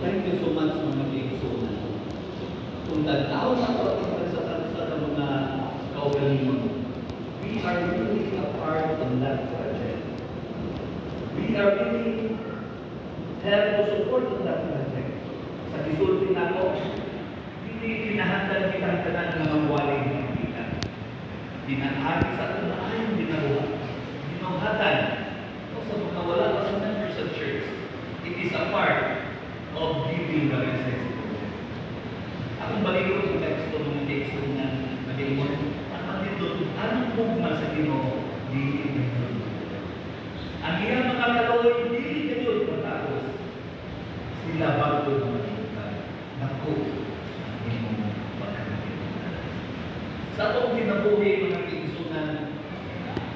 Thank you so much mga kaigsunan. Kung tanaw sa pagkakasatan ng mga kaugalingon, we are really a part in that project. We are really have to support in that project. Sa gisulti na ko, hindi kinahanglan kitang tanan ng mga waling kita. Dinahagi sa atin na ayong ginagawa. Ginawhatan. O sa mga wala pa sa members of church, it is a part of giving the message. Akong baligon yung teksto ng teksto na mag-iwan, anong bugma sa Ginoo, dili kayo. Ang iyang mga kaloy, dili kayo matapos. Sila bago makikita. Naku, ang iyong pagkakita. Sa itong kinabuhi mga kaigsunan,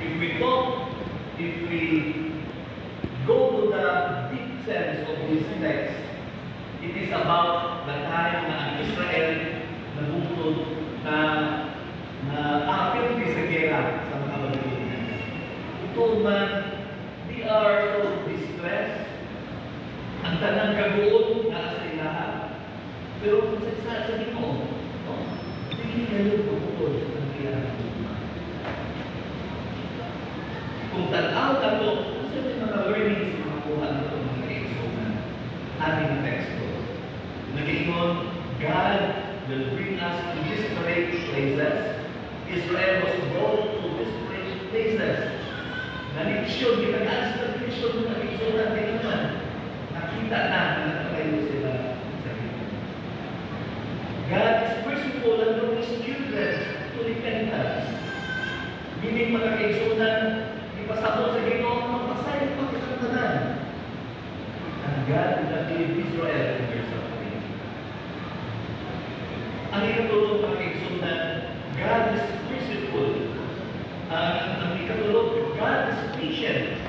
if we talk, if we go to the deep sense of this text, it is about the time na ang Israel nabunod na apil sa gera sa mga Babylonians. Ito man, they are so distressed. Ang tanang kaguon na sa ilaha. Pero kung sa Ginoo, hindi kayo bukod ang gera. Kung tanaw ka ito, kasi may mga learnings na makuha nito mga kaigsunan. Ating teksto. Nag-iingon, God will bring us to disparate places. Israel was brought to disparate places. Naliksyon, ginagaan sa naliksyon ng naliksyon din naman. Nakita na nagpakayo sila sa Ginoo. God is merciful and brought His children to repentance. Meaning mga kaigsunan, ipasabot sa Ginoo, magpasayang pagkakatanan. And God will not leave Israel in their suffering. Ang ikatulog ng kaigsunan, God is merciful. Ang ikatulog, God is patient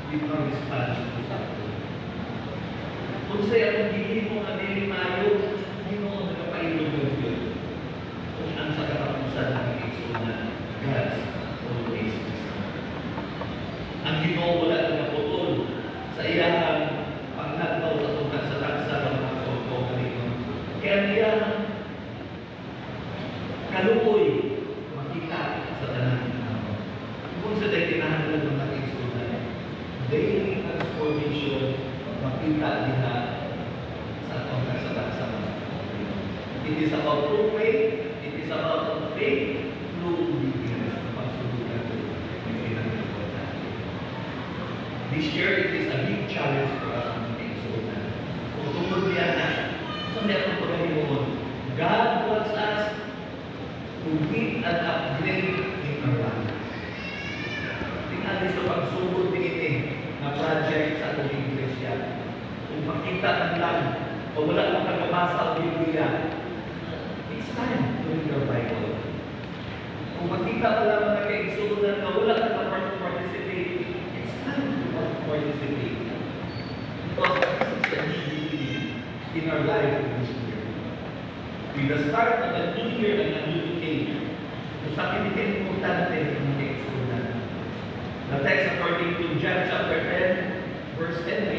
with our response to suffering. Kung sa'yo kung hindi mo ang nilimayo, hindi mo ang nagpapailog ng Diyos. Kung ang sa katapusan ng kaigsunan, God always is. Ang Ginoo wala na naputol sa iyang pagnagbaw sa tungkol sa taksa ng mga kaugalingon. Kaya niya kaluoy makita sa tanan ng tao. Kung sa tayo kinahanglan ng mga kaigsunan, daily transformation makita niya sa tungkol sa taksa ng mga kaugalingon. It is about true faith, it is about faith through obedience na pagsulutan ng pinagagawa natin. This year, it is a big challenge for us mga kaigsunan. Kung tungkol niya na, sa meron pagkalimon, God wants us to meet and upgrade in our life. Tingnan sa pagsugod din na project sa ating iglesia. Kung makita man lang, o wala lang pagkabasa o Biblia, it's time to read your Bible. Kung makita pa lang mga kaigsunan na wala lang participate, it's time to participate. Because this is the need in our life this year. With the start of a new year and a new decade, kung sa akin ito importante ng kaigsunan. The text according to John chapter 10, verse 10,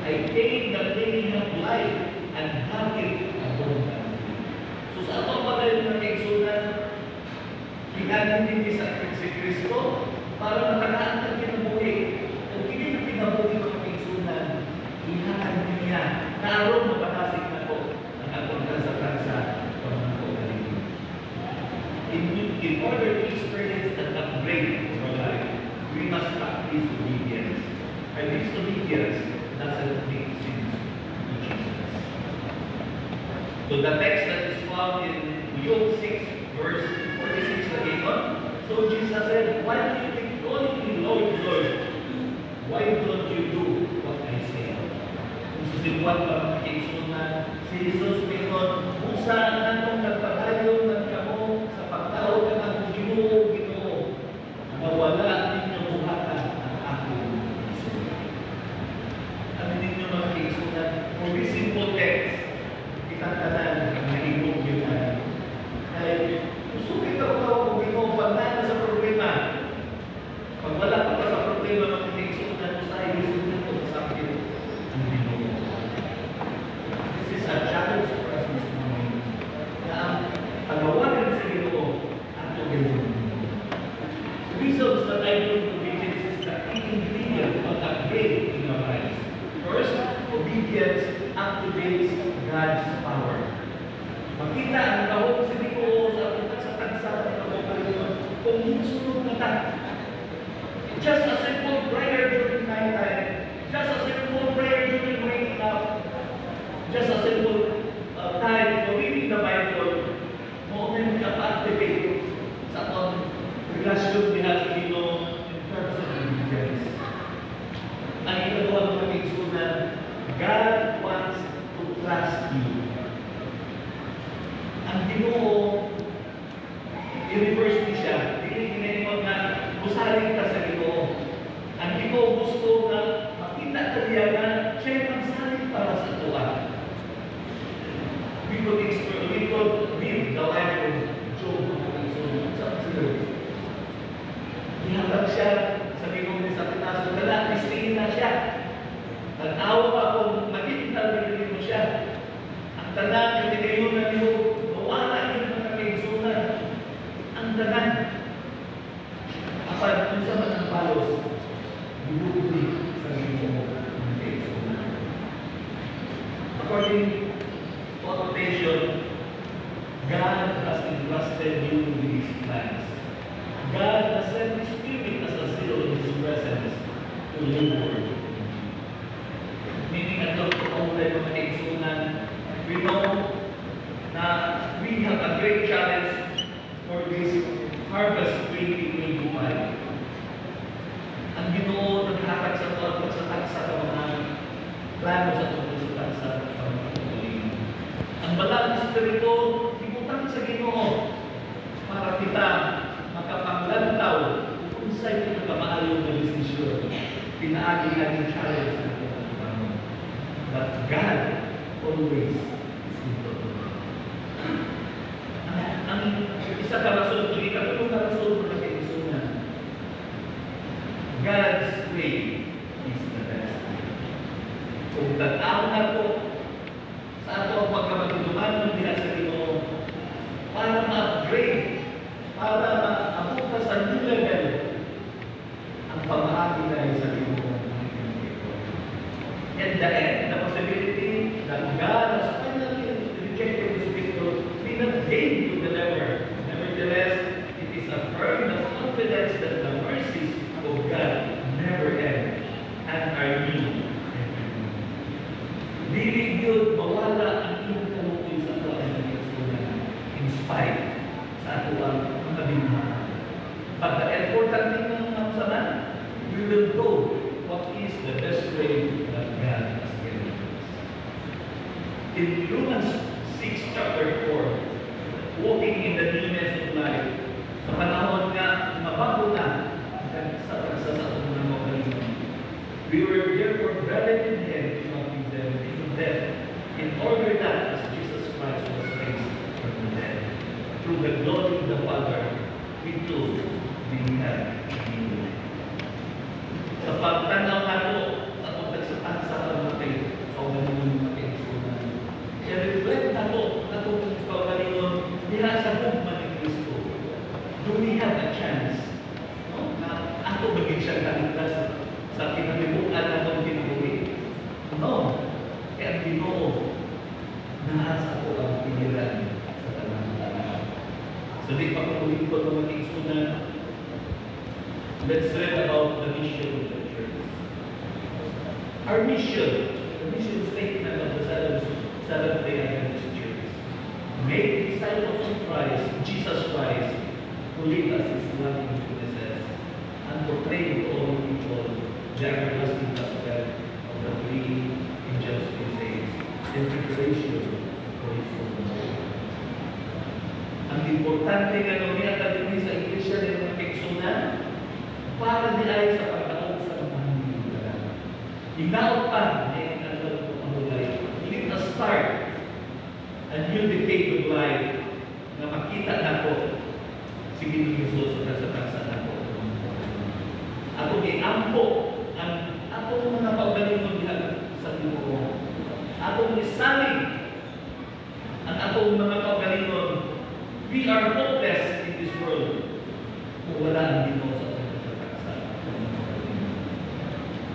I came that they may have life and have it abundantly. So sa atong pagkain ng kaigsunan, pinanin din sa si Kristo para matagaan ang kinabuhi. Kung hindi na kinabuhi ng kaigsunan, ihakan niya na aron mapatasig na ko ang atong kansa-kansa ng mga kaugalingon. In order to experience that upgrade of our life, we must practice obedience. And this obedience doesn't make sense to Jesus. So the text that is found in Luke 6, verse 46 again. So Jesus said, why do you keep calling me Lord, Lord? Why don't you do what I say? Kung susibuan pa mga kaigsunan, si Jesus mayroon, kung saan anong nagpatayo ng kamo sa pagtao ka ng Ginoo, na wala ninyo buhatan ang aking kaigsunan. Ano ninyo mga kaigsunan? For this simple text, kitang-tanan ang nahimog yun na. Dahil, gusto kayo tawag kung Ginoo, pagdana sa problema. Pag wala pa sa problema, mga kaigsunan, sa ilisunan ko sa akin ang Ginoo. activates God's power. Makita ang kahong sa Ginoo sa tagsa kung hinsunod na ta. Just a simple prayer during night time, just a simple prayer during waking up, just a simple time for reading the Bible, mo may maka-activate sa atong relasyon niya sa Ginoo in terms of obedience. Ang ikagawa ng maging sunan, God wants to trust you. Ang Ginoo, i-reverse niya siya. Hindi na busaling ka sa Ginoo. Ang Ginoo gusto na makita ka niya na siya magsaling para sa tuwa. We could read the life of Job. Ihatag siya sa Ginoo ni sa pitaso. Kala, istingin na siya. Nag-awa pa kung makita mo siya. Ang tanan, yung tinayon na niyo, mawala yung mga kaigsunan. Ang tanan. Apan, kung sa mga palos, binubuli sa Ginoo ng kaigsunan. According to quotation, God has entrusted you with His plans. God has sent His Spirit as a seal in His presence to live for you. Meaning, at all tayo mga kaigsunan, we know na we have a great challenge for this harvest 2025. Ang Ginoo naghatag sa tawag sa tagsa ng mga plano sa tungkol sa tagsa ng mga pagkakalingin. Ang Banal na Espiritu, ibutang sa Ginoo para kita makapanglantaw kung sa'yo pagkakamaayon na desisyon. Pinaagi natin challenge na ito. But God always is in control. Ang isa ka rason, hindi ka tulong ka rason na kaisunan. God's way is the best way. Kung tataw na po sa ato ang pagkamatutuman ng diha sa Ginoo para ma-upgrade, para ma-abot ka sa new level ang pamahagi dahil sa Ginoo. In the end, the possibility that God has finally rejected His people may not gain to deliver. Nevertheless, it is a firm confidence that the mercies of God never end and are new every day. Dili yun mawala ang iyong kalukuy sa ato ang nagkasunan in spite sa ato ang kabinhahan. But the important thing ng saman, we will go what is the best way that God has given us. In Romans 6 chapter 4, walking in the newness of life, sa panahon nga mabago na sa atong mga magaling. We were therefore buried in Him in death, in order that as Jesus Christ was raised from the dead, through the glory of the Father, we too may have new life. Sa pagtanaw nato sa pagtagsapan sa kamatay o ganun mga kaisunan, i-reflect nato natong pagalingon diha sa hugma ni Kristo. Do we have a chance na ato maging siya kaligtas sa kinalimutan natong kinabuhi? No. Kaya ang Ginoo nahas ako ang piliran sa tanang-tanang. So di pa kung ulit ko mga kaisunan, let's read about the mission of the church. Our mission, the mission statement of the Seventh-day Adventist Church, make disciples of Christ, Jesus Christ, who lead us His loving witnesses, and proclaim to all people the everlasting gospel of the three angels message in preparation for His own. Ang importante nga nung niya sa iglesia ng mga kaigsunan, para nilay sa pagkaon sa mga hinihindaran. Hinaot pa na yung pagkakulay. Let us start a new decade of life na makita na po si Ginoo sa tagsa na po. Ako giampo ang atong mga paugalingon diha sa Ginoo. Atong isalig ang atong mga paugalingon. We are hopeless in this world kung wala ang Ginoo sa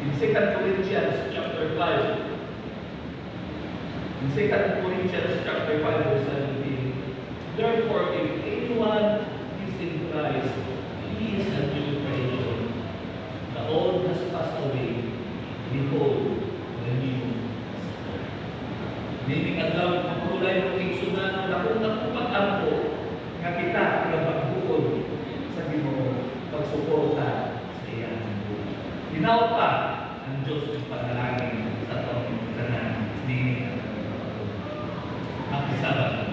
in 2 Corinthians chapter 5, In 2 Corinthians chapter 5 verse 17, therefore if anyone is in Christ, he is a new creation. The old has passed away, behold, the new. Meaning adlaw pagkulay ng igsunan na kung nagpapag-ampo nga kita nga pagbukod sa Ginoo pagsuporta sa iyang buhay. Hinaot pa ang Diyos ng panalangin sa taong tanan. Meaning ang Sabat.